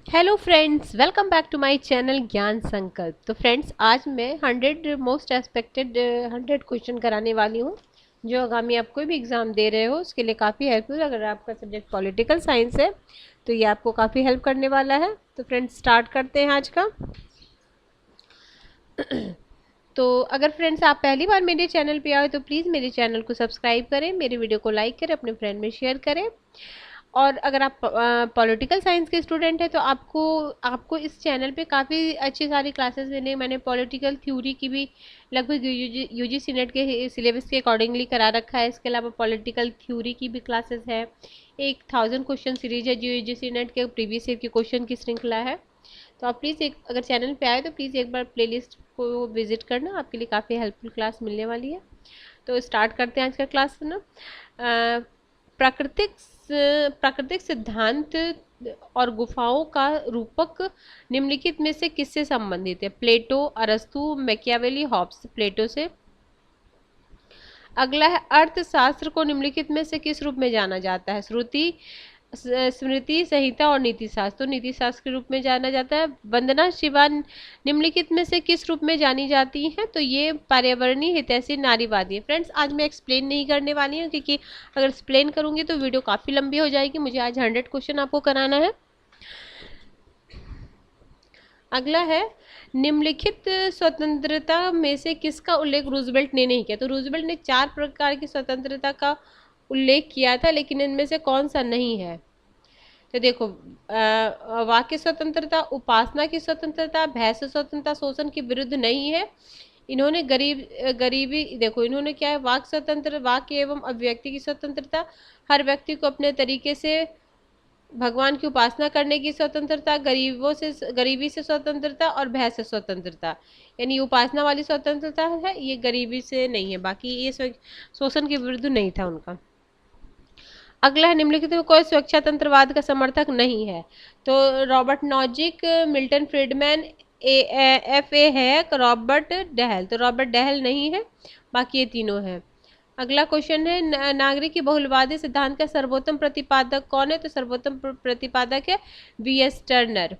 Hello friends, welcome back to my channel Gyan Sankalp. तो friends, आज मैं 100 मोस्ट एक्सपेक्टेड 100 क्वेश्चन कराने वाली हूँ जो आगामी आप कोई भी एग्ज़ाम दे रहे हो उसके लिए काफ़ी हेल्पफुल। अगर आपका सब्जेक्ट पॉलिटिकल साइंस है तो ये आपको काफ़ी हेल्प करने वाला है। तो फ्रेंड्स, स्टार्ट करते हैं आज का। तो अगर फ्रेंड्स आप पहली बार मेरे चैनल पे आए तो प्लीज़ मेरे चैनल को सब्सक्राइब करें, मेरे वीडियो को लाइक करें, अपने फ्रेंड में शेयर करें। और अगर आप पॉलिटिकल साइंस के स्टूडेंट हैं तो आपको आपको इस चैनल पे काफ़ी अच्छी सारी क्लासेस मिलेंगी। मैंने पॉलिटिकल थ्योरी की भी लगभग यूजीसी नेट के सिलेबस के अकॉर्डिंगली करा रखा है। इसके अलावा पॉलिटिकल थ्योरी की भी क्लासेस है। एक 1000 क्वेश्चन सीरीज है जो यूजीसी नेट के प्रीवियस ईयर के क्वेश्चन की श्रृंखला है। तो आप प्लीज़ एक अगर चैनल पे आए तो प्लीज़ एक बार प्लेलिस्ट को विजिट करना, आपके लिए काफ़ी हेल्पफुल क्लास मिलने वाली है। तो स्टार्ट करते हैं आज का क्लास ना। प्राकृतिक प्राकृतिक सिद्धांत और गुफाओं का रूपक निम्नलिखित में से किससे संबंधित है? प्लेटो, अरस्तु, मैकियावेली, हॉब्स। प्लेटो से। अगला है अर्थशास्त्र को निम्नलिखित में से किस रूप में जाना जाता है? श्रुति, स्मृति, संहिता और नीति शास्त्र। तो नीति शास्त्र के रूप में जाना जाता है। वंदना शिवा निम्नलिखित में से किस रूप में जानी जाती है? तो ये पर्यावरणीय, हितैषी, नारीवादी है। फ्रेंड्स, आज मैं एक्सप्लेन नहीं करने वाली हूँ क्योंकि अगर एक्सप्लेन करूंगी तो वीडियो काफ़ी लंबी हो जाएगी। मुझे आज 100 क्वेश्चन आपको कराना है। अगला है निम्नलिखित स्वतंत्रता में से किसका उल्लेख रूजवेल्ट ने नहीं किया? तो रूजवेल्ट ने 4 प्रकार की स्वतंत्रता का उल्लेख किया था, लेकिन इनमें से कौन सा नहीं है? तो देखो, वाक्य स्वतंत्रता, उपासना की स्वतंत्रता, भय से स्वतंत्रता, शोषण के विरुद्ध नहीं है। इन्होंने गरीबी, देखो इन्होंने क्या है, वाक स्वतंत्र, वाक्य एवं अभिव्यक्ति की स्वतंत्रता, हर व्यक्ति को अपने तरीके से भगवान की उपासना करने की स्वतंत्रता, गरीबी से स्वतंत्रता और भय से स्वतंत्रता। यानी उपासना वाली स्वतंत्रता है, ये गरीबी से नहीं है। बाकी ये शोषण के विरुद्ध नहीं था उनका। अगला है निम्नलिखित में कोई स्वेच्छातंत्रवाद का समर्थक नहीं है? तो Robert Nozick, Milton Friedman, F A Hayek, Robert Dahl. तो रॉबर्ट डहल नहीं है, बाकी ये तीनों हैं। अगला क्वेश्चन है नागरिक बहुलवादी सिद्धांत का सर्वोत्तम प्रतिपादक कौन है? तो सर्वोत्तम प्रतिपादक है बी एस टर्नर।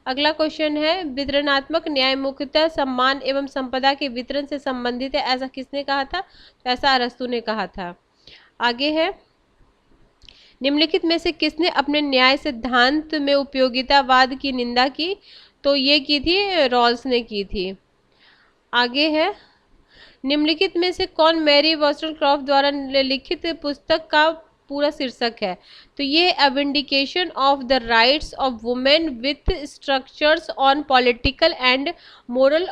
अगला क्वेश्चन है वितरणात्मक न्याय मुख्यतः सम्मान एवं संपदा के वितरण से संबंधित है, ऐसा किसने कहा था? तो ऐसा अरस्तु ने कहा था। आगे है निम्नलिखित में से किसने अपने न्याय सिद्धांत में उपयोगितावाद की निंदा की? तो ये की थी रॉल्स ने की थी। आगे है निम्नलिखित में से कौन मैरी वॉस्टरक्रॉफ्ट द्वारा लिखित पुस्तक का पूरा शीर्षक है? तो ये a vindication of the rights of women with structures on political and moral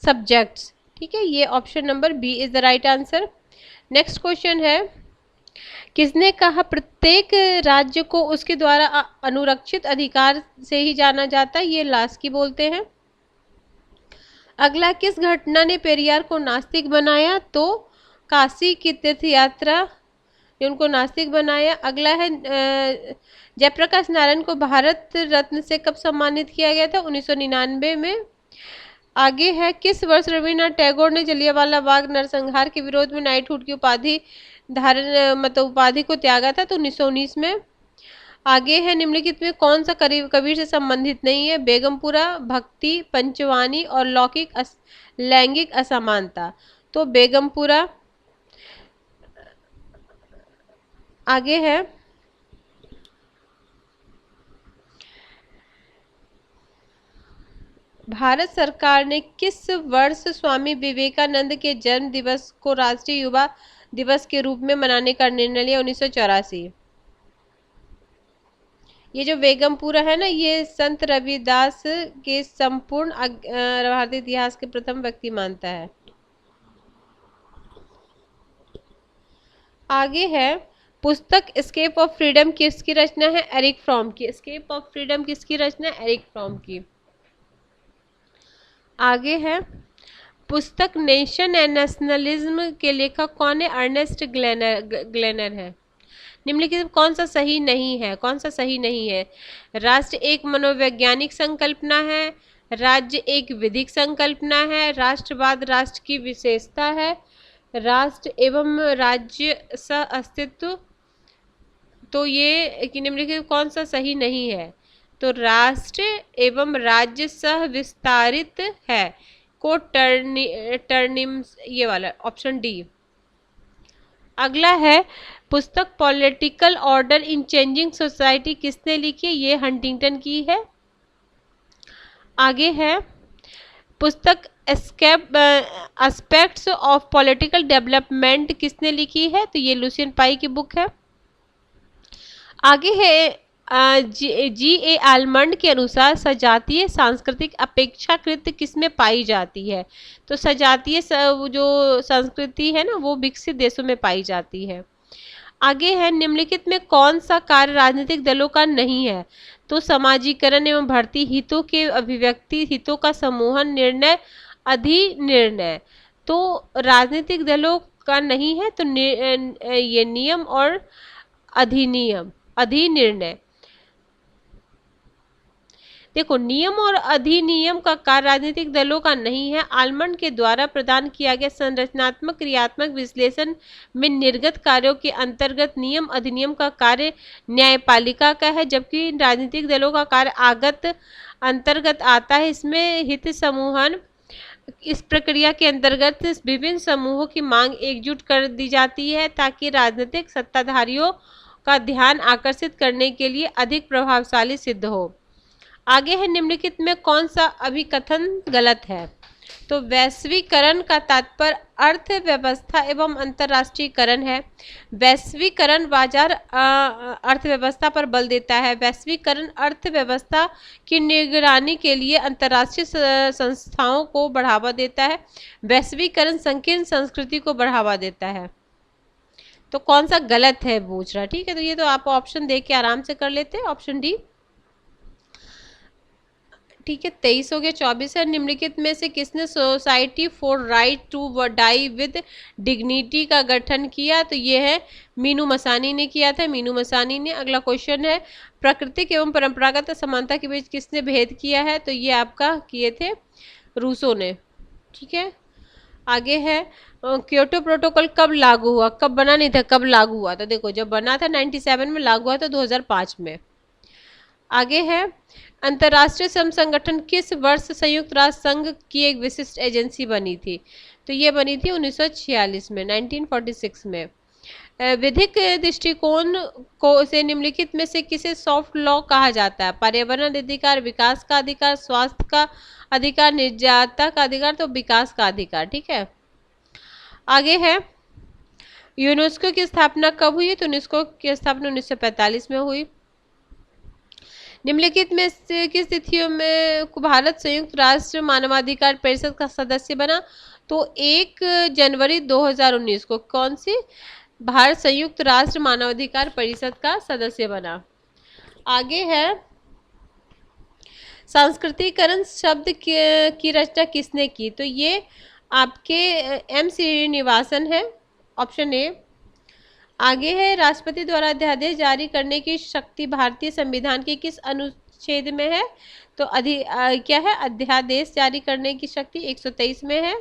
subjects. ठीक है, ये option number B is the right answer. Next question है किसने कहा प्रत्येक राज्य को उसके द्वारा अनुरक्षित अधिकार से ही जाना जाता है? ये लास्की बोलते हैं। अगला किस घटना ने पेरियार को नास्तिक बनाया? तो काशी की तीर्थ यात्रा ने उनको नास्तिक बनाया। अगला है जयप्रकाश नारायण को भारत रत्न से कब सम्मानित किया गया था? 1999 में। आगे है किस वर्ष रविन्द्रनाथ टैगोर ने जलियांवाला बाग नरसंहार के विरोध में नाइटहुड की उपाधि धारण मतलब उपाधि को त्यागा था? तो 1919 में। आगे है निम्नलिखित में कौन सा कबीर से संबंधित नहीं है? बेगमपुरा, भक्ति, पंचवानी और लैंगिक असमानता। तो बेगमपुरा। आगे है भारत सरकार ने किस वर्ष स्वामी विवेकानंद के जन्म दिवस को राष्ट्रीय युवा दिवस के रूप में मनाने का निर्णय लिया? 1984। ये जो बेगमपुरा है ना, ये संत रविदास के संपूर्ण भारतीय इतिहास के प्रथम व्यक्ति मानता है। आगे है पुस्तक एस्केप ऑफ फ्रीडम किसकी रचना है? एरिक फ्रॉम की। एस्केप ऑफ फ्रीडम किसकी रचना है? एरिक फ्रॉम की। आगे है पुस्तक नेशन एंड नेशनलिज्म के लेखक कौन है? अर्नेस्ट ग्लेनर है। निम्नलिखित कौन सा सही नहीं है? कौन सा सही नहीं है? राष्ट्र एक मनोवैज्ञानिक संकल्पना है, राज्य एक विधिक संकल्पना है, राष्ट्रवाद राष्ट्र की विशेषता है, राष्ट्र एवं राज्य सह अस्तित्व तो ये कि निम्नलिखित कौन सा सही नहीं है? तो राष्ट्र एवं राज्य सह विस्तारित है को टर्निम्स, ये वाला ऑप्शन डी। अगला है पुस्तक political order in changing society किसने लिखी है? ये हंटिंगटन की है। आगे है पुस्तक एस्पेक्ट्स ऑफ पॉलिटिकल डेवलपमेंट किसने लिखी है? तो ये लुसियन पाई की बुक है। आगे है जी ए आलमंड के अनुसार सजातीय सांस्कृतिक अपेक्षाकृत किसमें पाई जाती है? तो सजातीय जो संस्कृति है ना वो विकसित देशों में पाई जाती है। आगे है निम्नलिखित में कौन सा कार्य राजनीतिक दलों का नहीं है? तो समाजीकरण एवं भर्ती, हितों के अभिव्यक्ति, हितों का समूहन, निर्णय अधिनिर्णय। तो राजनीतिक दलों का नहीं है, तो ये नियम और अधिनियम अधिनिर्णय। देखो नियम और अधिनियम का कार्य राजनीतिक दलों का नहीं है। आलमंड के द्वारा प्रदान किया गया संरचनात्मक क्रियात्मक विश्लेषण में निर्गत कार्यों के अंतर्गत नियम अधिनियम का कार्य न्यायपालिका का है, जबकि राजनीतिक दलों का कार्य आगत अंतर्गत आता है। इसमें हित समूहन, इस प्रक्रिया के अंतर्गत विभिन्न समूहों की मांग एकजुट कर दी जाती है ताकि राजनीतिक सत्ताधारियों का ध्यान आकर्षित करने के लिए अधिक प्रभावशाली सिद्ध हो। आगे है निम्नलिखित में कौन सा अभिकथन गलत है? तो वैश्वीकरण का तात्पर्य अर्थव्यवस्था एवं अंतर्राष्ट्रीयकरण है। वैश्वीकरण बाजार अर्थव्यवस्था पर बल देता है। वैश्वीकरण अर्थव्यवस्था की निगरानी के लिए अंतर्राष्ट्रीय संस्थाओं को बढ़ावा देता है। वैश्वीकरण संकीर्ण संस्कृति को बढ़ावा देता है। तो कौन सा गलत है पूछ रहा, ठीक है। तो ये तो आप ऑप्शन देख के आराम से कर लेते हैं, ऑप्शन डी, ठीक है। 23 हो गया। 24 है निम्नलिखित में से किसने society for right to die with dignity का गठन किया? तो ये है मीनू मसानी ने किया था, मीनू मसानी ने। अगला क्वेश्चन है प्राकृतिक एवं परंपरागत समानता के बीच किसने भेद किया है? तो ये आपका किए थे रूसो ने, ठीक है। आगे है क्योटो प्रोटोकॉल कब लागू हुआ? कब बना नहीं था, कब लागू हुआ था? देखो जब बना था 97 में, लागू हुआ था 2005 में। आगे है अंतर्राष्ट्रीय श्रम संगठन किस वर्ष संयुक्त राष्ट्र संघ की एक विशिष्ट एजेंसी बनी थी? तो ये बनी थी 1946 में, 1946 में। विधिक दृष्टिकोण को से निम्नलिखित में से किसे सॉफ्ट लॉ कहा जाता है? पर्यावरण अधिकार, विकास का अधिकार, स्वास्थ्य का अधिकार, निर्याता का अधिकार। तो विकास का अधिकार, ठीक है। आगे है यूनेस्को की स्थापना कब हुई? तो यूनेस्को की स्थापना 1945 में हुई। निम्नलिखित में से किस तिथियों में भारत संयुक्त राष्ट्र मानवाधिकार परिषद का सदस्य बना? तो 1 जनवरी 2019 को कौन सी भारत संयुक्त राष्ट्र मानवाधिकार परिषद का सदस्य बना। आगे है सांस्कृतिकरण शब्द की रचना किसने की? तो ये आपके एम श्रीनिवासन है, ऑप्शन ए। आगे है राष्ट्रपति द्वारा अध्यादेश जारी करने की शक्ति भारतीय संविधान के किस अनुच्छेद में है? तो क्या है? अध्यादेश जारी करने की शक्ति 123 में है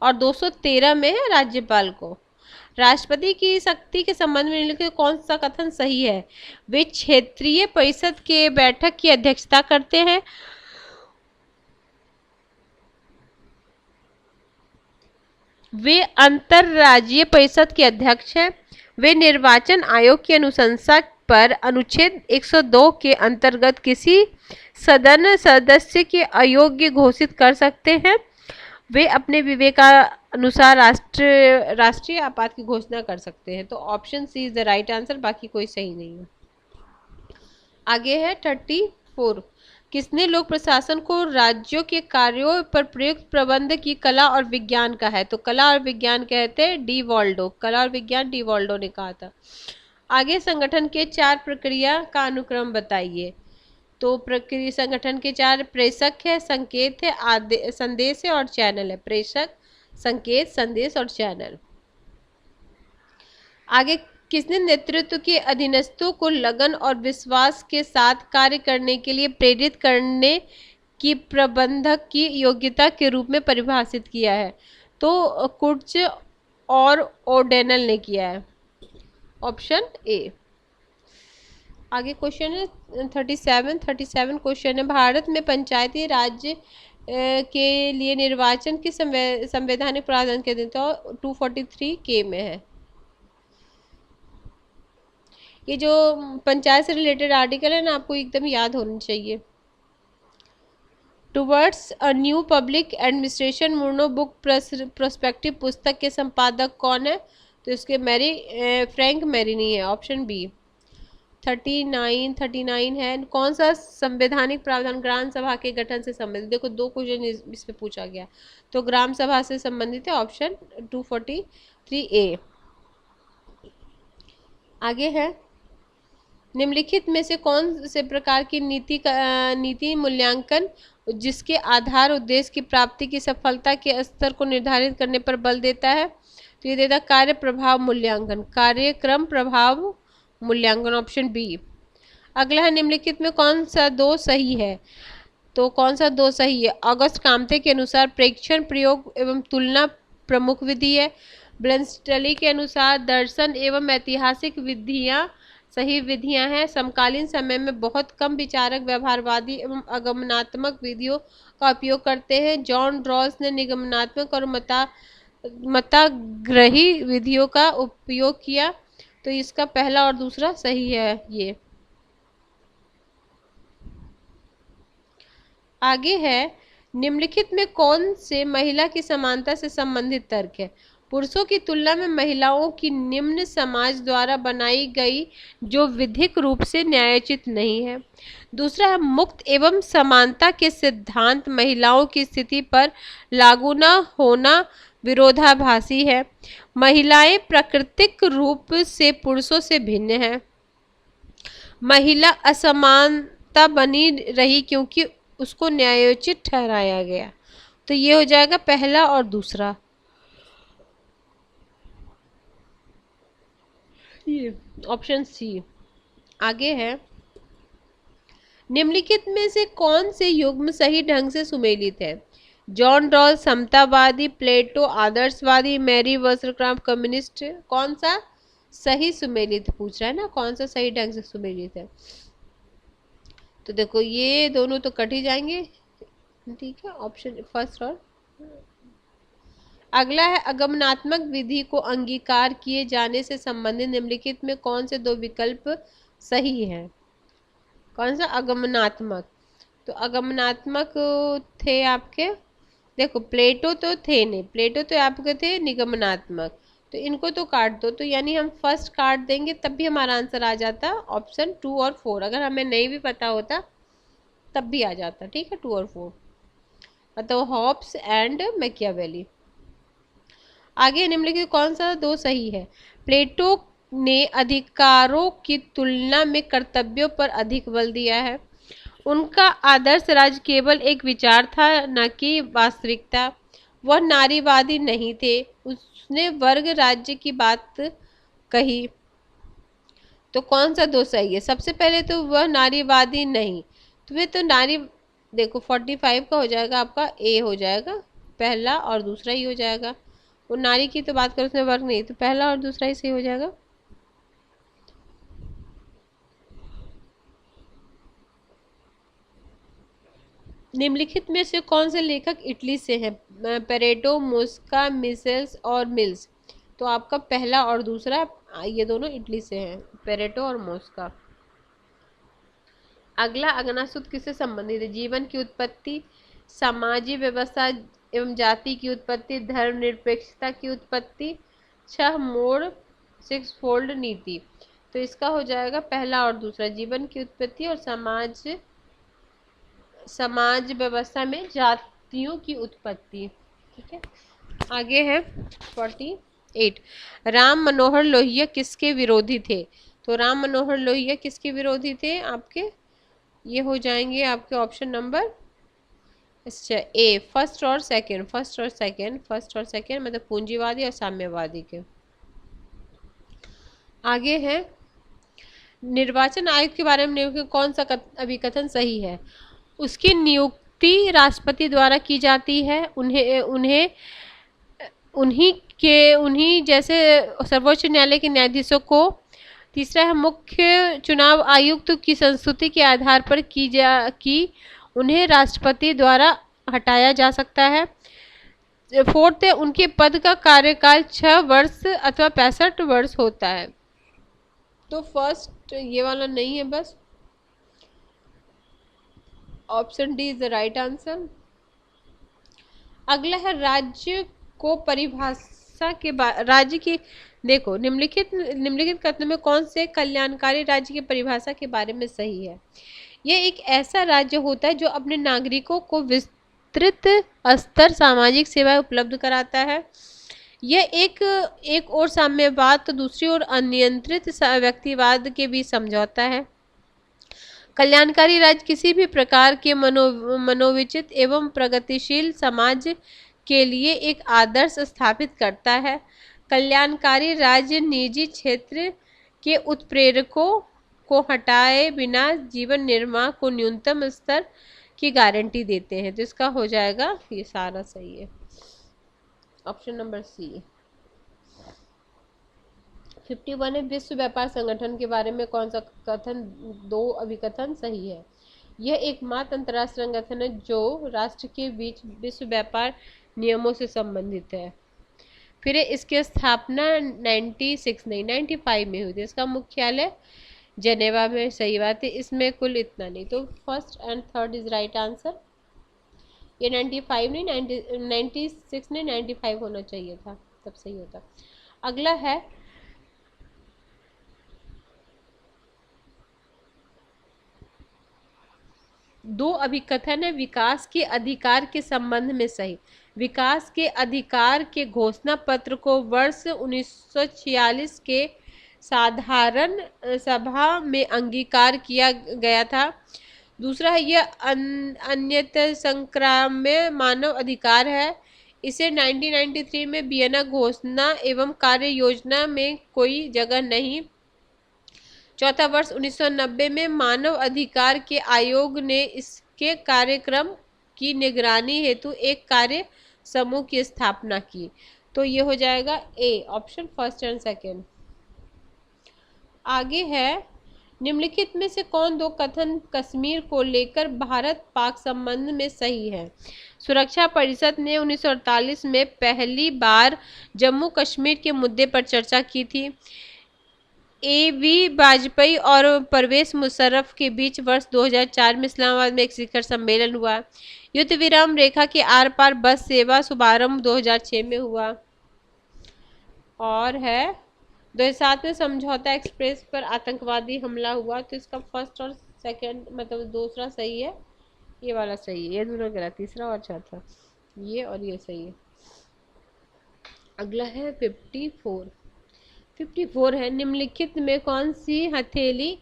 और 213 में है राज्यपाल को। राष्ट्रपति की शक्ति के संबंध में निम्नलिखित कौन सा कथन सही है? वे क्षेत्रीय परिषद के बैठक की अध्यक्षता करते हैं। वे अंतरराज्यीय परिषद के अध्यक्ष हैं। वे निर्वाचन आयोग की अनुशंसा पर अनुच्छेद 102 के अंतर्गत किसी सदन सदस्य के अयोग्य घोषित कर सकते हैं। वे अपने विवेकानुसार राष्ट्रीय आपात की घोषणा कर सकते हैं। तो option C is the right answer, बाकी कोई सही नहीं है। आगे है 34, किसने लोक प्रशासन को राज्यों के कार्यों पर प्रयुक्त प्रबंध की कला और विज्ञान का है? तो कला और विज्ञान कहते हैं डी वॉल्डो, कला और विज्ञान डी वॉल्डो ने कहा था। आगे संगठन के 4 प्रक्रिया का अनुक्रम बताइए। तो प्रक्रिया संगठन के 4 प्रेषक है, संकेत है, संदेश है और चैनल है। प्रेषक, संकेत, संदेश और चैनल। आगे किसने नेतृत्व के अधीनस्थों को लगन और विश्वास के साथ कार्य करने के लिए प्रेरित करने की प्रबंधक की योग्यता के रूप में परिभाषित किया है? तो कुर्च और ओडेनल ने किया है, ऑप्शन ए। आगे क्वेश्चन है 37 क्वेश्चन है, भारत में पंचायती राज्य के लिए निर्वाचन की संवैधानिक प्रावधान के दिन तो 243 के में है। ये जो पंचायत से रिलेटेड आर्टिकल है ना, आपको एकदम याद होनी चाहिए। Towards a new public administration मुर्नो बुक प्रोस्पेक्टिव पुस्तक के संपादक कौन है? तो इसके फ्रैंक मैरिनी है, ऑप्शन बी। 39 है, कौन सा संवैधानिक प्रावधान ग्राम सभा के गठन से संबंधित? देखो 2 क्वेश्चन इसमें पूछा गया, तो ग्राम सभा से संबंधित है, ऑप्शन 243A। आगे है, निम्नलिखित में से कौन से प्रकार की नीति मूल्यांकन जिसके आधार उद्देश्य की प्राप्ति की सफलता के स्तर को निर्धारित करने पर बल देता है? तो ये देता कार्य प्रभाव मूल्यांकन, कार्यक्रम प्रभाव मूल्यांकन, ऑप्शन बी। अगला है, निम्नलिखित में कौन सा 2 सही है? तो कौन सा 2 सही है? अगस्त कामते के अनुसार प्रेक्षण प्रयोग एवं तुलना प्रमुख विधि है। ब्लेंस्टली के अनुसार दर्शन एवं ऐतिहासिक विधियां सही विधियां हैं। समकालीन समय में बहुत कम विचारक व्यवहारवादी एवं आगमनात्मक विधियों का उपयोग करते हैं। जॉन रॉल्स ने निगमनात्मक और मताग्रही विधियों का उपयोग किया। तो इसका पहला और दूसरा सही है ये। आगे है, निम्नलिखित में कौन से महिला की समानता से संबंधित तर्क है? पुरुषों की तुलना में महिलाओं की निम्न समाज द्वारा बनाई गई जो विधिक रूप से न्यायोचित नहीं है। दूसरा है, मुक्त एवं समानता के सिद्धांत महिलाओं की स्थिति पर लागू न होना विरोधाभासी है। महिलाएं प्राकृतिक रूप से पुरुषों से भिन्न हैं। महिला असमानता बनी रही क्योंकि उसको न्यायोचित ठहराया गया। तो ये हो जाएगा पहला और दूसरा, ये ऑप्शन सी। आगे है, निम्नलिखित में से कौन से युग्म सही ढंग से सुमेलित है? जॉन रॉल्स समतावादी, प्लेटो आदर्शवादी, मैरी वॉल्सक्राफ्ट कम्युनिस्ट। कौन सा सही सुमेलित पूछ रहा है ना, कौन सा सही ढंग से सुमेलित है? तो देखो ये दोनों तो कट ही जाएंगे, ठीक है, ऑप्शन फर्स्ट और। अगला है, आगमनात्मक विधि को अंगीकार किए जाने से संबंधित निम्नलिखित में कौन से 2 विकल्प सही हैं? कौन सा आगमनात्मक? तो आगमनात्मक थे आपके, देखो प्लेटो तो थे नहीं, प्लेटो तो आपके थे निगमनात्मक, तो इनको तो काट दो। तो यानी हम फर्स्ट काट देंगे तब भी हमारा आंसर आ जाता ऑप्शन 2 और 4। अगर हमें नहीं भी पता होता तब भी आ जाता, ठीक है, 2 और 4, मतलब हॉब्स एंड मैकियावेली। आगे निम्नलिखित कौन सा 2 सही है? प्लेटो ने अधिकारों की तुलना में कर्तव्यों पर अधिक बल दिया है। उनका आदर्श राज्य केवल एक विचार था, न कि वास्तविकता। वह नारीवादी नहीं थे, उसने वर्ग राज्य की बात कही। तो कौन सा 2 सही है? सबसे पहले तो वह नारीवादी नहीं, तो वे तो नारी, देखो 45 का हो जाएगा आपका, ए हो जाएगा, पहला और दूसरा ही हो जाएगा। वो नारी की तो बात करो, उसमें वर्ग नहीं, तो पहला और दूसरा ही सही हो जाएगा। निम्नलिखित में से कौन से लेखक इटली से हैं? पेरेटो, मोस्का, मिसेल्स और मिल्स। तो आपका पहला और दूसरा ये दोनों इटली से हैं, पेरेटो और मोस्का। अगला, अगनासुद किससे संबंधित है? जीवन की उत्पत्ति, सामाजिक व्यवस्था एवं जाति की उत्पत्ति, धर्मनिरपेक्षता की उत्पत्ति, 6 मोड़ 6 फोल्ड नीति। तो इसका हो जाएगा पहला और दूसरा, जीवन की उत्पत्ति और समाज व्यवस्था में जातियों की उत्पत्ति, ठीक है। आगे है 48, राम मनोहर लोहिया किसके विरोधी थे? तो राम मनोहर लोहिया किसके विरोधी थे आपके? ये हो जाएंगे आपके ऑप्शन नंबर ए, फर्स्ट और सेकंड मतलब पूंजीवादी और साम्यवादी के। आगे है, निर्वाचन आयोग के बारे में कौन सा अभिकथन सही है? उसकी नियुक्ति राष्ट्रपति द्वारा की जाती है। उन्हीं जैसे सर्वोच्च न्यायालय के न्यायाधीशों को तीसरा है मुख्य चुनाव आयुक्त की संस्तुति के आधार पर की उन्हें राष्ट्रपति द्वारा हटाया जा सकता है। फोर्थ है उनके पद का कार्यकाल 6 वर्ष अथवा 65 वर्ष होता है। तो फर्स्ट ये वाला नहीं है, बस option D is the right answer. अगला है राज्य को परिभाषा के राज्य की, देखो निम्नलिखित कथनों में कौन से कल्याणकारी राज्य की परिभाषा के बारे में सही है। यह एक ऐसा राज्य होता है जो अपने नागरिकों को विस्तृत स्तर सामाजिक सेवाएं उपलब्ध कराता है। यह एक और साम्यवाद तो दूसरी ओर अनियंत्रित व्यक्तिवाद के बीच समझौता है। कल्याणकारी राज्य किसी भी प्रकार के मनोविचित एवं प्रगतिशील समाज के लिए एक आदर्श स्थापित करता है। कल्याणकारी राज्य निजी क्षेत्र के उत्प्रेरकों को हटाए बिना जीवन निर्वाह को न्यूनतम स्तर की गारंटी देते हैं। तो इसका हो जाएगा ये सारा सही है, ऑप्शन नंबर सी। 51 है विश्व व्यापार संगठन के बारे में कौन सा कथन, दो अभिकथन सही है। यह एकमात्र अंतर्राष्ट्रीय संगठन है जो राष्ट्र के बीच विश्व व्यापार नियमों से संबंधित है। फिर इसकी स्थापना 95 में हुई थी। इसका मुख्यालय जेनेवा में, सही बात है। इसमें कुल इतना नहीं, तो first and third is right answer. ये 95 नहीं 96 नहीं 95 होना चाहिए था, तब सही होता। अगला है दो अभिकथन है विकास के अधिकार के संबंध में सही। विकास के अधिकार के घोषणा पत्र को वर्ष 1946 के साधारण सभा में अंगीकार किया गया था। दूसरा है यह अन्यत संक्राम्य मानव अधिकार है। इसे 1993 में वियना घोषणा एवं कार्य योजना में कोई जगह नहीं। चौथा वर्ष 1990 में मानव अधिकार के आयोग ने इसके कार्यक्रम की निगरानी हेतु एक कार्य समूह की स्थापना की। तो ये हो जाएगा ए, ऑप्शन फर्स्ट एंड सेकंड। आगे है निम्नलिखित में से कौन दो कथन कश्मीर को लेकर भारत पाक संबंध में सही है। सुरक्षा परिषद ने 1948 में पहली बार जम्मू कश्मीर के मुद्दे पर चर्चा की थी। A.V. वाजपेयी और परवेज मुशर्रफ के बीच वर्ष 2004 में इस्लामाबाद में एक शिखर सम्मेलन हुआ। युद्ध विराम रेखा के आर पार बस सेवा शुभारंभ 2006 में हुआ। और है 2007 में समझौता एक्सप्रेस पर आतंकवादी हमला हुआ। तो इसका फर्स्ट और सेकंड मतलब दूसरा सही है, ये वाला सही है, ये दोनों गलत, तीसरा और चौथा ये और ये सही है। अगला है 54 है निम्नलिखित में कौन सी हथेली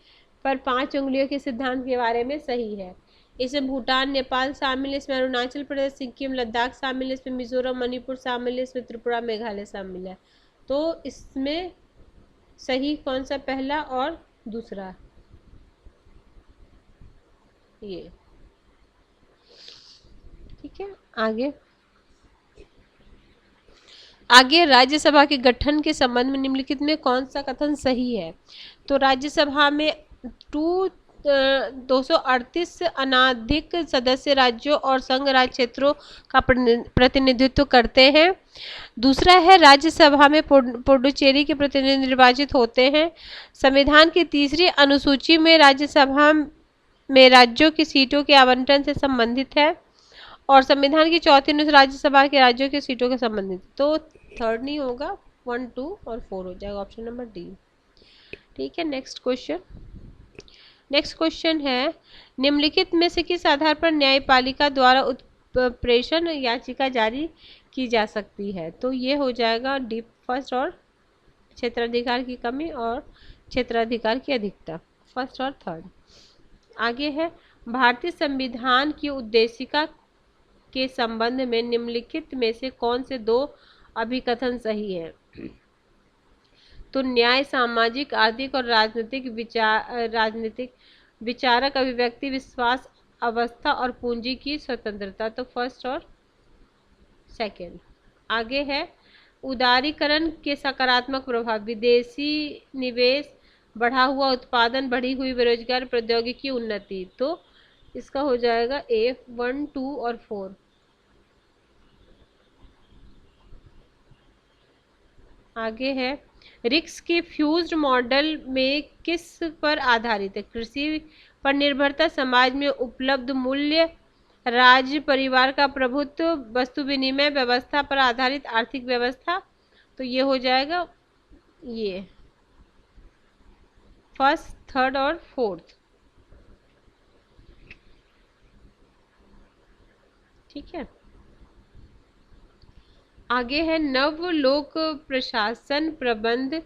पर 5 उंगलियों के सिद्धांत के बारे में सही है। इसमें भूटान नेपाल शामिल है, इसमें अरुणाचल प्रदेश सिक्किम लद्दाख शामिल है, इसमें मिजोरम मणिपुर शामिल है, इसमें त्रिपुरा मेघालय शामिल है। तो इसमें सही कौन सा, पहला और दूसरा, ये ठीक है। आगे राज्यसभा के गठन के संबंध में निम्नलिखित में कौन सा कथन सही है। तो राज्यसभा में 238 अनाधिक सदस्य राज्यों और संघ राज्य क्षेत्रों का प्रतिनिधित्व करते हैं। दूसरा है राज्यसभा में पुडुचेरी के प्रतिनिधि निर्वाचित होते हैं। संविधान की तीसरी अनुसूची में राज्यसभा में राज्यों की सीटों के आवंटन से संबंधित है और संविधान की चौथी अनुसूची राज्यसभा के राज्यों की सीटों के संबंधित। तो थर्ड नहीं होगा, 1, 2 और 4 हो जाएगा, ऑप्शन नंबर डी। ठीक है, नेक्स्ट क्वेश्चन है निम्नलिखित में से किस आधार पर न्यायपालिका द्वारा उत्प्रेषण याचिका जारी की जा सकती है। तो ये हो जाएगा डी फर्स्ट, और क्षेत्राधिकार की कमी और क्षेत्राधिकार की अधिकता, फर्स्ट और थर्ड। आगे है भारतीय संविधान की उद्देशिका के संबंध में निम्नलिखित में से कौन से दो अभिकथन सही है। तो न्याय, सामाजिक, आर्थिक और राजनीतिक विचारक अभिव्यक्ति, विश्वास, अवस्था और पूंजी की स्वतंत्रता। तो फर्स्ट और सेकंड। आगे है उदारीकरण के सकारात्मक प्रभाव, विदेशी निवेश, बढ़ा हुआ उत्पादन, बढ़ी हुई बेरोजगार, प्रौद्योगिकी उन्नति। तो इसका हो जाएगा ए 1, 2 और 4। आगे है, रिक्स के फ्यूज्ड मॉडल में किस पर आधारित है? कृषि पर निर्भरता, समाज में उपलब्ध मूल्य, राज्य परिवार का प्रभुत्व, वस्तु विनिमय व्यवस्था पर आधारित आर्थिक व्यवस्था। तो ये हो जाएगा ये फर्स्ट, थर्ड और फोर्थ। ठीक है। आगे है, नव लोक प्रशासन प्रबंध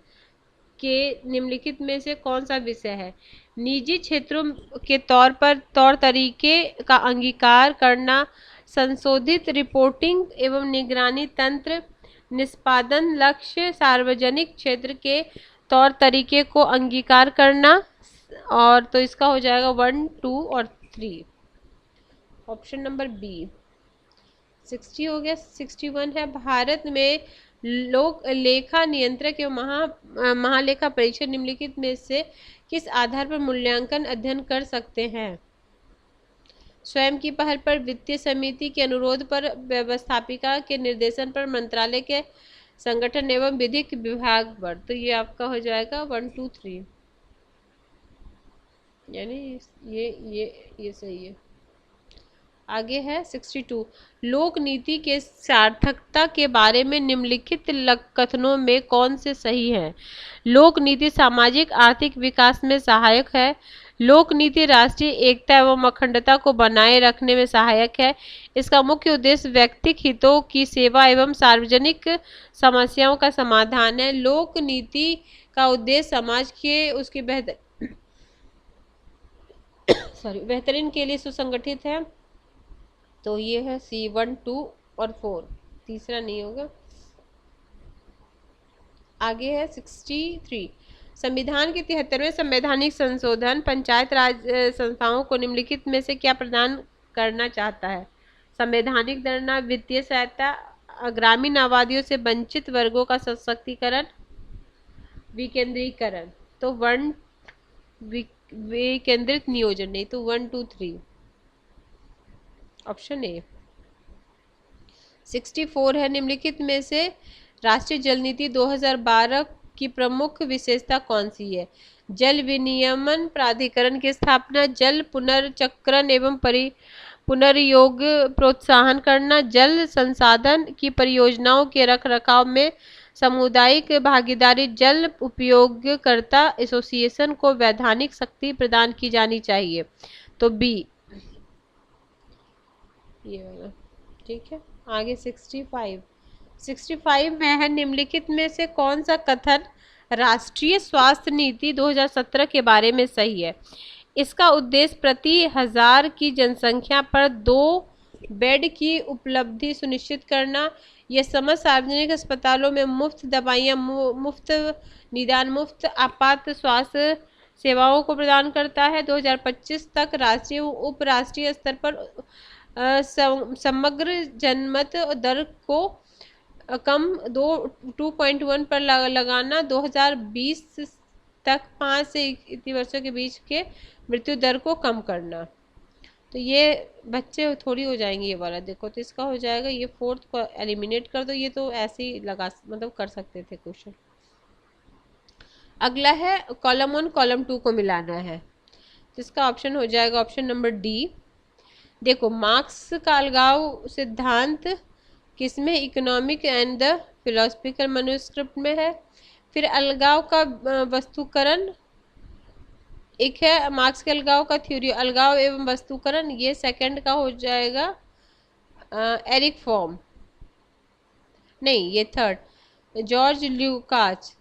के निम्नलिखित में से कौन सा विषय है? निजी क्षेत्रों के तौर तरीके का अंगीकार करना, संशोधित रिपोर्टिंग एवं निगरानी तंत्र, निष्पादन लक्ष्य, सार्वजनिक क्षेत्र के तौर तरीके को अंगीकार करना। और तो इसका हो जाएगा 1, 2 और 3। Option number B. 60 हो गया। 61 है, भारत में लोक लेखा नियंत्रक एवं महालेखा परीक्षक निम्नलिखित में से किस आधार पर मूल्यांकन अध्ययन कर सकते हैं? स्वयं की पहल पर, वित्तीय समिति के अनुरोध पर, व्यवस्थापिका के निर्देशन पर, मंत्रालय के संगठन एवं विधिक विभाग पर। तो ये आपका हो जाएगा 1, 2, 3, यानी ये सही है। आगे है 62, लोक नीति के सार्थकता के बारे में निम्नलिखित कथनों में कौन से सही है? लोक नीति सामाजिक आर्थिक विकास में सहायक है। लोक नीति राष्ट्रीय एकता एवं अखंडता को बनाए रखने में सहायक है। इसका मुख्य उद्देश्य व्यक्तिगत हितों की सेवा एवं सार्वजनिक समस्याओं का समाधान है। लोक नीति का उद्देश्य समाज के उसकी बेहतरीन के लिए सुसंगठित है। तो ये है सी 1, 2 और 4, तीसरा नहीं होगा। आगे है 63, संविधान के 73वें संवैधानिक संशोधन पंचायत राज संस्थाओं को निम्नलिखित में से क्या प्रदान करना चाहता है? संवैधानिक दंडना, वित्तीय सहायता, ग्रामीण आबादियों से वंचित वर्गों का सशक्तिकरण, विकेंद्रीकरण। तो 1 विकेंद्रित नियोजन, नहीं तो 1, 2, 3, ऑप्शन ए। 64 है, निम्नलिखित में से राष्ट्रीय जल नीति 2012 की प्रमुख विशेषता कौन सी है? जल विनियमन प्राधिकरण की स्थापना, जल पुनर्चक्रण एवं पुनर्योग प्रोत्साहन करना, जल संसाधन की परियोजनाओं के रखरखाव में सामुदायिक भागीदारी, जल उपयोगकर्ता एसोसिएशन को वैधानिक शक्ति प्रदान की जानी चाहिए। तो बी ये वाला। ठीक है। आगे 65 में है, निम्नलिखित में से कौन सा कथन राष्ट्रीय स्वास्थ्य नीति 2017 के बारे में सही है? इसका उद्देश्य प्रति 1000 की जनसंख्या पर 2 बेड की उपलब्धि सुनिश्चित करना। यह समस्त सार्वजनिक अस्पतालों में मुफ्त दवाइयाँ, मुफ्त निदान, मुफ्त आपात स्वास्थ्य सेवाओं को प्रदान करता है। 2025 तक राष्ट्रीय उपराष्ट्रीय स्तर पर समग्र जनमत दर को कम 2.1 पर लगाना। 2020 तक 5 से 21 वर्षों के बीच के मृत्यु दर को कम करना। तो ये बच्चे थोड़ी हो जाएंगे ये वाला। देखो तो इसका हो जाएगा ये 4th को एलिमिनेट कर दो। ये तो ऐसे ही लगा मतलब कर सकते थे क्वेश्चन। अगला है कॉलम 1 कॉलम 2 को मिलाना है। तो इसका ऑप्शन हो जाएगा ऑप्शन नंबर डी। देखो मार्क्स का अलगाव सिद्धांत किसमें? Economic and the philosophical manuscript में है। फिर अलगाव का वस्तुकरण एक है, मार्क्स के अलगाव का थ्योरी अलगाव एवं वस्तुकरण, ये सेकंड का हो जाएगा एरिक फॉर्म, नहीं ये थर्ड जॉर्ज ल्यूकास।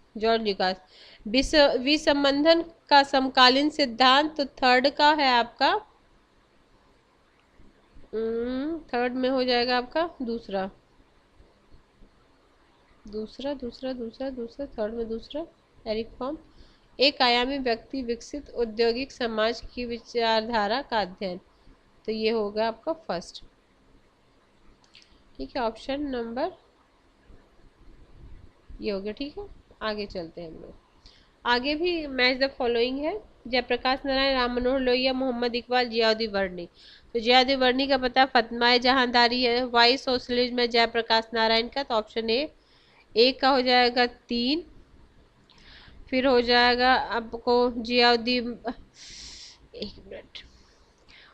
विसंबंधन का समकालीन सिद्धांत तो थर्ड का है आपका, थर्ड में हो जाएगा आपका दूसरा थर्ड में दूसरा एरिक फॉर्म। एक आयामी व्यक्ति विकसित औद्योगिक समाज की विचारधारा का अध्ययन, तो ये होगा आपका फर्स्ट। ठीक है, ऑप्शन नंबर ये हो गया। ठीक है, आगे चलते हैं हम लोग। आगे भी मैच द फॉलोइंग है। जयप्रकाश नारायण, राम मनोहर लोहिया, मोहम्मद इकबाल, जियाउद्दीन वर्णी। तो जियाउद्दीन वर्णी का पता फतमा जहांदारी है। वाई सोशलिज्म में जयप्रकाश नारायण का, तो ऑप्शन ए का हो जाएगा 3। फिर हो जाएगा आपको जियाउद्दीन, एक मिनट,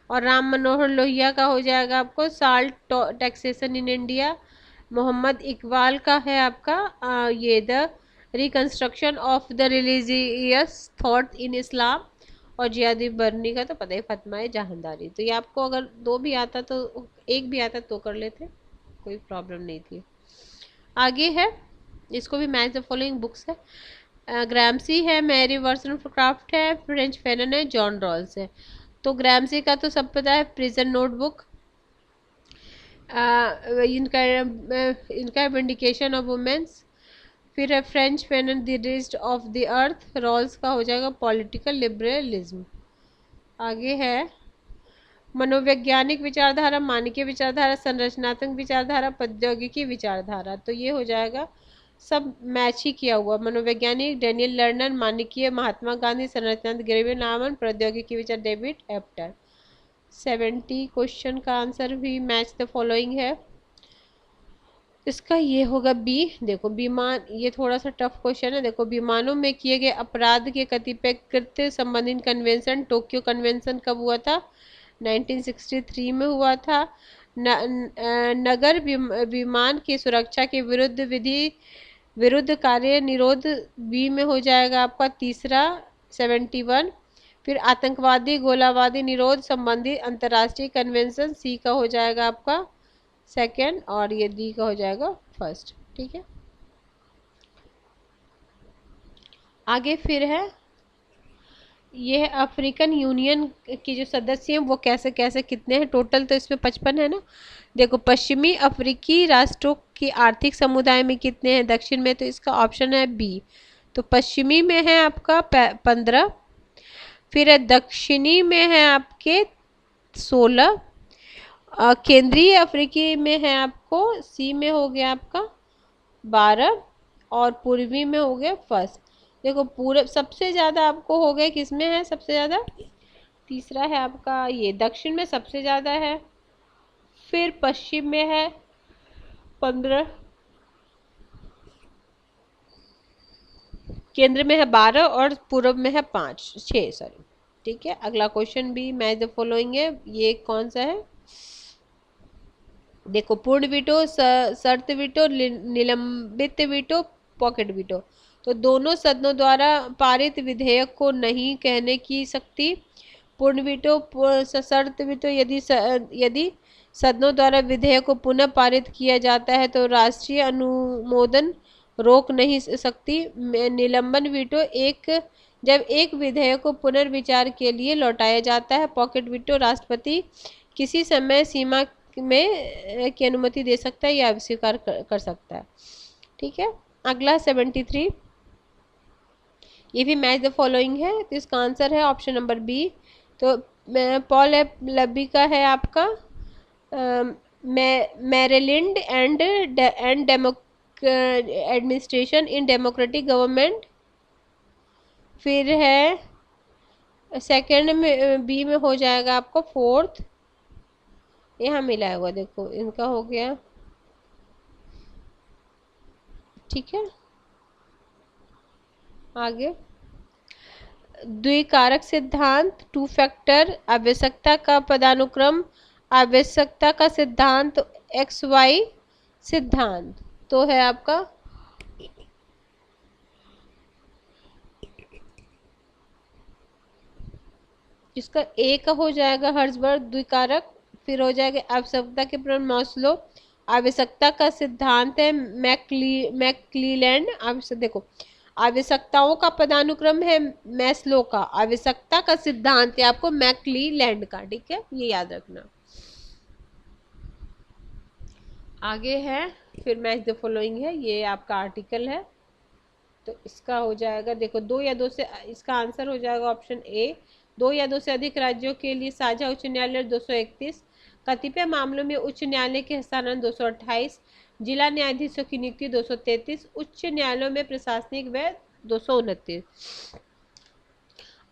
और राम मनोहर लोहिया का हो जाएगा आपको salt taxation in India. Mohammad Iqbal का है आपका ये the reconstruction of the religious thought in Islam. और जियाउद्दीन बर्नी का तो पता ही फतमा जहांदारी। तो ये आपको अगर दो भी आता तो, एक भी आता तो कर लेते, कोई प्रॉब्लम नहीं थी। आगे है, इसको भी मैच द फॉलोइंग बुक्स है। ग्रामसी है, मैरी वर्सनक्राफ्ट है, फ्रेंच फैनन है, जॉन रॉल्स है। तो ग्रामसी का तो सब पता है, प्रिजन नोटबुक, इनका इनका विंडिकेशन ऑफ वुमेन्स। फिर है Frantz Fanon, the wretched of the earth. Rawls का हो जाएगा पॉलिटिकल लिबरलिज्म। आगे है मनोवैज्ञानिक विचारधारा, मानकीय विचारधारा, संरचनात्मक विचारधारा, प्रौद्योगिकी विचारधारा। तो ये हो जाएगा सब मैच ही किया हुआ। मनोवैज्ञानिक डेनियल लर्नर, मानकीय महात्मा गांधी, संरचनात्मक ग्रेवियर नामन, प्रौद्योगिकी विचार डेविड एप्टर। 70 क्वेश्चन का आंसर भी मैच द फॉलोइंग है। इसका ये होगा बी। देखो विमान, ये थोड़ा सा टफ क्वेश्चन है। देखो विमानों में किए गए अपराध के कतिपय कृत्य संबंधित कन्वेंशन, टोक्यो कन्वेंशन कब हुआ था? 1963 में हुआ था। नगर विमान की सुरक्षा के विरुद्ध कार्य निरोध बी में हो जाएगा आपका तीसरा 71। फिर आतंकवादी गोलाबारी निरोध संबंधी अंतर्राष्ट्रीय कन्वेंशन सी का हो जाएगा आपका सेकेंड, और ये डी का हो जाएगा फर्स्ट। ठीक है, आगे फिर है, ये है अफ्रीकन यूनियन के जो सदस्य हैं वो कैसे कैसे कितने हैं टोटल, तो इसमें 55 है ना। देखो पश्चिमी अफ्रीकी राष्ट्रों की आर्थिक समुदाय में कितने हैं दक्षिण में, तो इसका ऑप्शन है बी। तो पश्चिमी में है आपका 15। फिर है दक्षिणी में है आपके 16। केंद्रीय अफ्रीकी में है आपको सी में हो गया आपका 12, और पूर्वी में हो गया फर्स्ट। देखो पूरे सबसे ज़्यादा आपको हो गया किस में है सबसे ज़्यादा, तीसरा है आपका ये दक्षिण में सबसे ज़्यादा है। फिर पश्चिम में है 15, केंद्र में है 12, और पूर्व में है 6 सॉरी। ठीक है, अगला क्वेश्चन भी मैच द फॉलोइंग है। ये कौन सा है, देखो पूर्ण वीटो, शर्त वीटो, निलंबित वीटो, पॉकेट वीटो। तो दोनों सदनों द्वारा पारित विधेयक को नहीं कहने की शक्ति। पूर्ण वीटो, शर्त वीटो, यदि सदनों द्वारा विधेयक को पुनः पारित किया जाता है तो राष्ट्रीय अनुमोदन रोक नहीं सकती। निलंबन वीटो, जब एक विधेयक को पुनर्विचार के लिए लौटाया जाता है। पॉकेट वीटो, राष्ट्रपति किसी समय सीमा में की अनुमति दे सकता है या अस्वीकार कर सकता है। ठीक है, अगला 73, ये भी मैच द फॉलोइंग है। तो इसका आंसर है ऑप्शन नंबर बी। तो पॉल लबी का है आपका Maryland and administration in democratic government. फिर है सेकंड में बी में हो जाएगा आपको फोर्थ, यहाँ मिला हुआ देखो इनका हो गया। ठीक है, आगे द्विकारक सिद्धांत, टू फैक्टर, आवश्यकता का पदानुक्रम, आवश्यकता का सिद्धांत, XY सिद्धांत। तो है आपका जिसका ए का हो जाएगा हर्ट्जबर्ग द्विकारक। फिर हो जाएगा आवश्यकता के प्रमाण मॉस्लो, आवश्यकता का सिद्धांत है मैक्लीलैंड। देखो आवश्यकताओं का पदानुक्रम है मैस्लो का, आवश्यकता का सिद्धांत है आपको मैक्लीलैंड का। ठीक है, ये याद रखना। आगे है फिर मैच द फॉलोइंग है, ये आपका आर्टिकल है। तो इसका हो जाएगा देखो 2 या 2 से, इसका आंसर हो जाएगा ऑप्शन ए। 2 या 2 से अधिक राज्यों के लिए साझा उच्च न्यायालय 231, कतिपय मामलों में उच्च न्यायालय के हस्तांतरण 228, जिला न्यायाधीशों की नियुक्ति 233, उच्च न्यायालयों में प्रशासनिक व 229।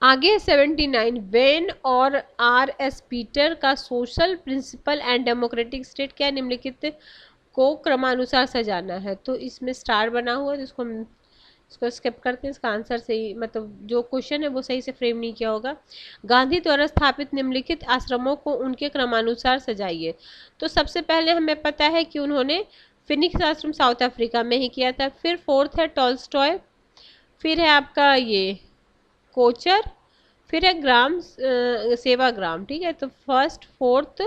आगे 79, वेन और आर एस पीटर का social principle and democratic state क्या निम्नलिखित को क्रमानुसार सजाना है। तो इसमें स्टार बना हुआ है, तो इसको स्किप करते हैं। इसका आंसर सही, मतलब जो क्वेश्चन है वो सही से फ्रेम नहीं किया होगा। गांधी द्वारा स्थापित निम्नलिखित आश्रमों को उनके क्रमानुसार सजाइए। तो सबसे पहले हमें पता है कि उन्होंने फिनिक्स आश्रम साउथ अफ्रीका में ही किया था। फिर फोर्थ है टॉल्स्टॉय, फिर है आपका ये कोचर, फिर है ग्राम सेवाग्राम। ठीक है, तो फर्स्ट, फोर्थ,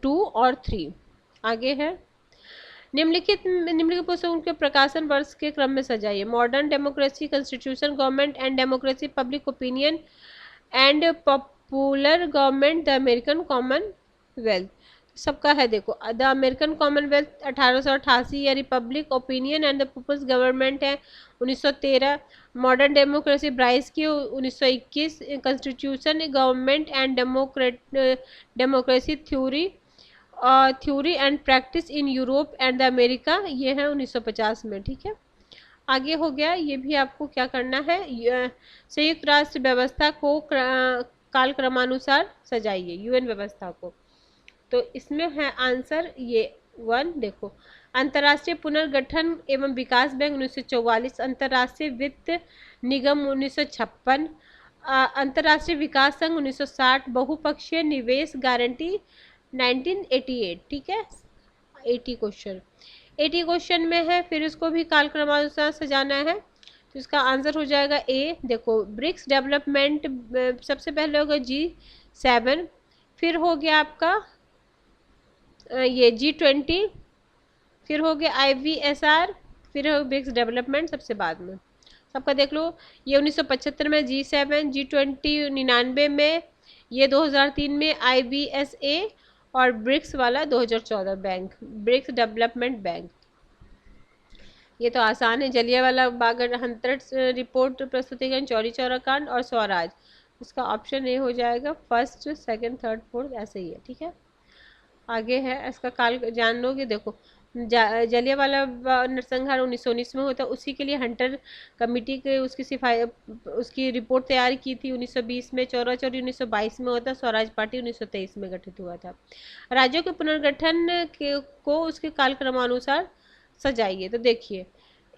2 और 3। आगे है निम्नलिखित पुस्तकों के प्रकाशन वर्ष के क्रम में सजाइए। Modern democracy, constitution, government and democracy, public opinion and popular government, the American commonwealth. सबका है देखो, द अमेरिकन कॉमनवेल्थ 1888 या republic opinion and the people's government है 1913। मॉडर्न डेमोक्रेसी ब्राइस की 1921। Constitution, government and democracy theory and practice in Europe and the America, ये है 1950 में। ठीक है, आगे हो गया, ये भी आपको क्या करना है, संयुक्त राष्ट्र व्यवस्था को कालक्रमानुसार सजाइए, यूएन व्यवस्था को। तो इसमें है आंसर ये 1। देखो, अंतर्राष्ट्रीय पुनर्गठन एवं विकास बैंक 1944, अंतर्राष्ट्रीय वित्त निगम 1956, अंतर्राष्ट्रीय विकास संघ 1960, बहुपक्षीय निवेश गारंटी 1988। ठीक है, 80 क्वेश्चन में है, फिर इसको भी कालक्रमानुसार सजाना है। तो इसका आंसर हो जाएगा ए। देखो, ब्रिक्स डेवलपमेंट सबसे पहले होगा G7, फिर हो गया आपका ये G20, फिर हो गया IVSR, फिर हो ब्रिक्स डेवलपमेंट सबसे बाद में। सबका देख लो, ये 1975 में G7, G20 99 में, ये 2003 में IBSA, और ब्रिक्स वाला 2014 बैंक, ब्रिक्स डेवलपमेंट बैंक। ये तो आसान है, जलियांवाला बाग हंटर रिपोर्ट प्रस्तुतिकरण, चौरी चौरा कांड और स्वराज। इसका ऑप्शन ए हो जाएगा, फर्स्ट, सेकंड, थर्ड, फोर्थ, ऐसे ही है। ठीक है, आगे है, इसका काल जान लोगे। देखो, जलियांवाला नरसंहार 1919 में होता, उसी के लिए हंटर कमेटी के उसकी रिपोर्ट तैयार की थी 1920 में। चौरा चौरी 1922 में होता, स्वराज पार्टी 1923 में गठित हुआ था। राज्यों के पुनर्गठन को उसके कालक्रमानुसार सजाइए। तो देखिए,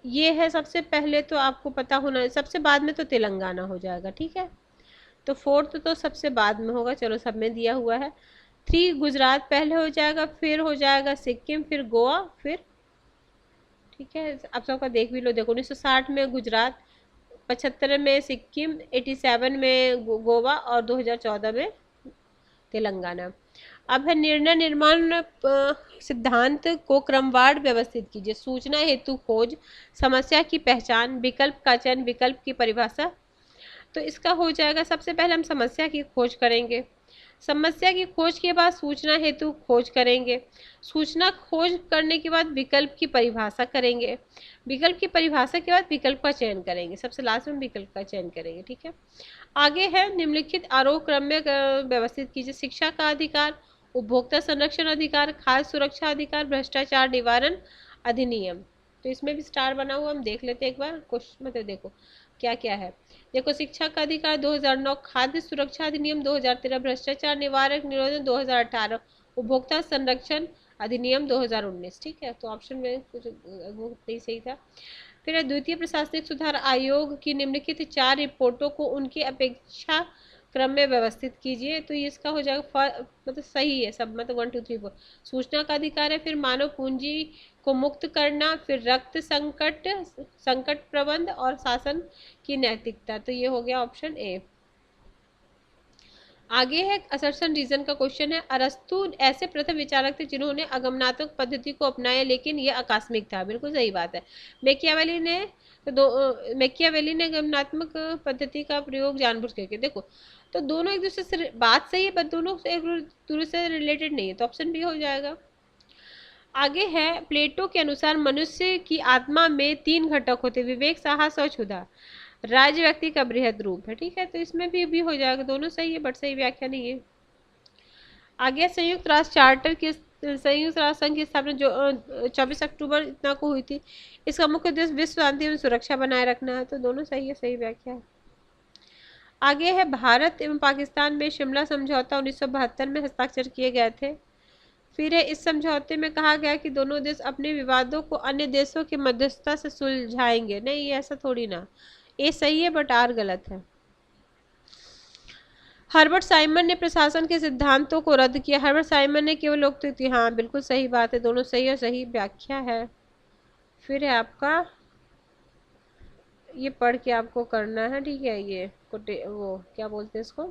ये है सबसे पहले, तो आपको पता होना, सबसे बाद में तो तेलंगाना हो जाएगा। ठीक है, तो फोर्थ तो सबसे बाद में होगा, चलो सब में दिया हुआ है। 3 गुजरात पहले हो जाएगा, फिर हो जाएगा सिक्किम, फिर गोवा, फिर, ठीक है, आप सबका देख भी लो। देखो, 1960 में गुजरात, 75 में सिक्किम, 87 में गोवा और 2014 में तेलंगाना। अब है निर्णय निर्माण सिद्धांत को क्रमवार व्यवस्थित कीजिए। सूचना हेतु खोज, समस्या की पहचान, विकल्प का चयन, विकल्प की परिभाषा। तो इसका हो जाएगा, सबसे पहले हम समस्या की खोज करेंगे, समस्या की खोज के बाद सूचना हेतु खोज करेंगे, सूचना खोज करने के बाद विकल्प की परिभाषा करेंगे, विकल्प की परिभाषा के बाद विकल्प का चयन करेंगे, सबसे लास्ट में विकल्प का चयन करेंगे। ठीक है, आगे है निम्नलिखित आरोह क्रम में व्यवस्थित कीजिए। शिक्षा का अधिकार, उपभोक्ता संरक्षण अधिकार, खाद्य सुरक्षा अधिकार, भ्रष्टाचार निवारण अधिनियम। तो इसमें भी स्टार बना हुआ, हम देख लेते हैं एक बार क्वेश्चन, मतलब देखो क्या क्या है। देखो, शिक्षा का अधिकार 2009, खाद्य सुरक्षा अधिनियम 2013, भ्रष्टाचार निवारक निरोधन 2018, उपभोक्ता संरक्षण अधिनियम 2019। ठीक है, तो ऑप्शन में कुछ वो नहीं सही था। फिर द्वितीय प्रशासनिक सुधार आयोग की निम्नलिखित 4 रिपोर्टों को उनकी अपेक्षा क्रम में व्यवस्थित कीजिए। तो ये इसका हो जाएगा, मतलब सही है सब, मतलब 1 2 3 4। सूचना का अधिकार है, फिर मानव पूंजी को मुक्त करना, फिर रक्त संकट प्रबंध और शासन की नैतिकता। तो ये हो गया ऑप्शन ए। आगे है असर्शन रीजन का क्वेश्चन है। अरस्तु ऐसे प्रथम विचारक थे जिन्होंने आगमनात्मक पद्धति को अपनाया, लेकिन यह आकस्मिक था। बिल्कुल सही बात है। मैकियावेली ने आगमनात्मक पद्धति का प्रयोग जानबूझ करके, देखो तो दोनों एक दूसरे से, बात सही है पर दोनों एक दूसरे से रिलेटेड नहीं है, तो ऑप्शन बी हो जाएगा। आगे है, प्लेटो के अनुसार मनुष्य की आत्मा में 3 घटक होते, विवेक, साहस और क्षुधा। राज्य व्यक्ति का बृहद रूप है। ठीक है, तो इसमें भी हो जाएगा, दोनों सही है बट सही व्याख्या नहीं है। आगे संयुक्त राष्ट्र चार्टर संयुक्त राष्ट्र संघ की स्थापना जो 24 अक्टूबर इतना को हुई थी। इसका मुख्य उद्देश्य विश्व शांति एवं सुरक्षा बनाए रखना है। तो दोनों सही है, सही व्याख्या है। आगे है भारत एवं पाकिस्तान में शिमला समझौता 1972 में हस्ताक्षर किए गए थे। फिर है इस समझौते में कहा गया कि दोनों देश अपने विवादों को अन्य देशों की मध्यस्थता से सुलझाएंगे। नहीं, ये ऐसा थोड़ी ना, ए सही है बट आर गलत है। हर्बर्ट साइमन ने प्रशासन के सिद्धांतों को रद्द किया। हर्बर्ट साइमन ने केवल लोकतंत्र, हाँ बिल्कुल सही बात है, दोनों सही और सही व्याख्या है। फिर है आपका, ये पढ़ के आपको करना है, ठीक है, ये वो क्या बोलते हैं इसको,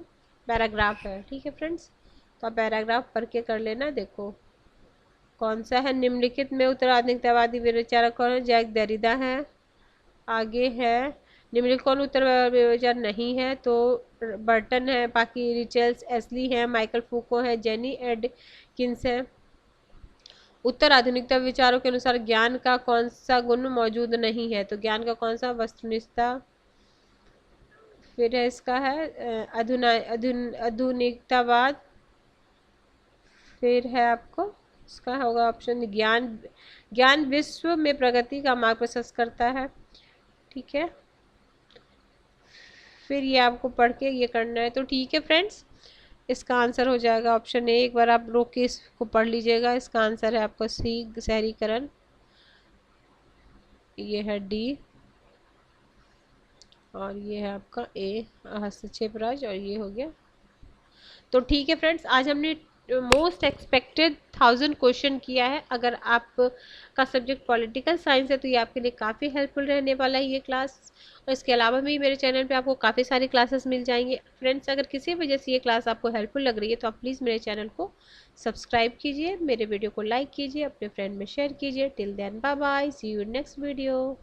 पैराग्राफ है, ठीक है फ्रेंड्स। तो आप पैराग्राफ पढ़ के कर लेना। देखो कौन सा है, निम्नलिखित में उत्तराधिकारवादी विचारक कौन है, जैक देरिडा है। आगे है निम्नलिखित कौन उत्तर विचार नहीं है, तो बर्टन है, बाकी रिचेल्स एसली है, माइकल फूको है, जेनी एडकिंस है। उत्तर आधुनिकता विचारों के अनुसार ज्ञान का कौन सा गुण मौजूद नहीं है, तो ज्ञान का कौन सा, वस्तुनिष्ठता। फिर है इसका है आधुनिकतावाद। फिर है आपको इसका होगा ऑप्शन ज्ञान, ज्ञान विश्व में प्रगति का मार्ग प्रशस्त करता है, ठीक है। फिर ये आपको पढ़ के ये करना है। तो ठीक है फ्रेंड्स, इसका आंसर हो जाएगा ऑप्शन ए। एक बार आप रोक के इसको पढ़ लीजिएगा। इसका आंसर है आपका सी, शहरीकरण। ये है डी और ये है आपका ए, हस्तक्षेप राज, और ये हो गया। तो ठीक है फ्रेंड्स, आज हमने मोस्ट एक्सपेक्टेड 1000 क्वेश्चन किया है। अगर आप का सब्जेक्ट पॉलिटिकल साइंस है तो ये आपके लिए काफ़ी हेल्पफुल रहने वाला है ये क्लास। और इसके अलावा भी मेरे चैनल पे आपको काफ़ी सारी क्लासेस मिल जाएंगे। फ्रेंड्स, अगर किसी वजह से ये क्लास आपको हेल्पफुल लग रही है तो आप प्लीज़ मेरे चैनल को सब्सक्राइब कीजिए, मेरे वीडियो को लाइक कीजिए, अपने फ्रेंड में शेयर कीजिए। Till then bye bye, see you next video.